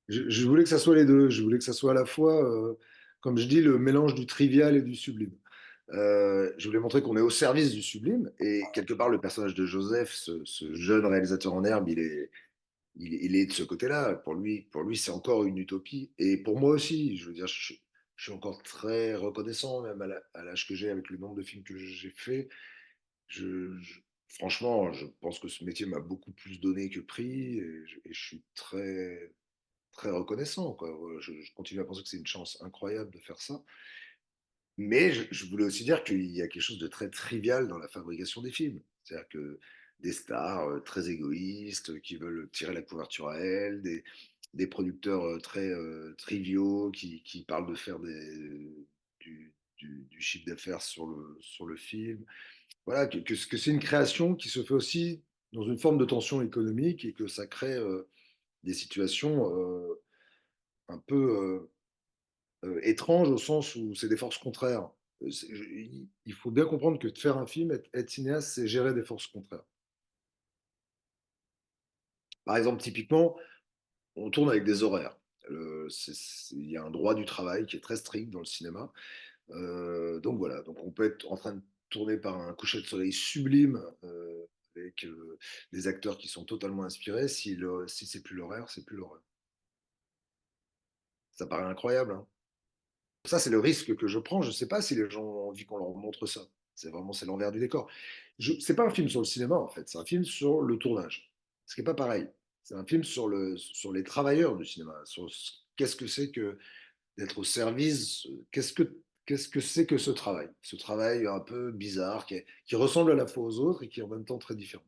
Je voulais que ça soit les deux. Je voulais que ça soit à la fois, comme je dis, le mélange du trivial et du sublime. Je voulais montrer qu'on est au service du sublime. Et quelque part, le personnage de Joseph, ce jeune réalisateur en herbe, il est de ce côté-là. Pour lui, c'est encore une utopie. Et pour moi aussi, je veux dire, je suis encore très reconnaissant, même à l'âge que j'ai, avec le nombre de films que j'ai fait. Franchement, je pense que ce métier m'a beaucoup plus donné que pris. Et je suis très, très reconnaissant, quoi. Je continue à penser que c'est une chance incroyable de faire ça. Mais je voulais aussi dire qu'il y a quelque chose de très trivial dans la fabrication des films. C'est-à-dire que des stars très égoïstes qui veulent tirer la couverture à elles, des producteurs très triviaux qui parlent de faire du chiffre d'affaires sur le film. Voilà, que c'est une création qui se fait aussi dans une forme de tension économique et que ça crée des situations un peu étranges au sens où c'est des forces contraires. Il faut bien comprendre que de faire un film, être cinéaste, c'est gérer des forces contraires. Par exemple, typiquement, on tourne avec des horaires. Il y a un droit du travail qui est très strict dans le cinéma. Donc voilà, donc on peut être en train de tourner par un coucher de soleil sublime avec des acteurs qui sont totalement inspirés. Si c'est plus l'horaire, c'est plus l'horaire. Ça paraît incroyable, hein. Ça, c'est le risque que je prends. Je ne sais pas si les gens ont envie qu'on leur montre ça. C'est l'envers du décor. C'est pas un film sur le cinéma, en fait. C'est un film sur le tournage. Ce qui n'est pas pareil. C'est un film sur les travailleurs du cinéma. Qu'est-ce que c'est que d'être au service. Qu'est-ce que c'est que ce travail? Ce travail un peu bizarre, qui ressemble à la fois aux autres et qui est en même temps très différent.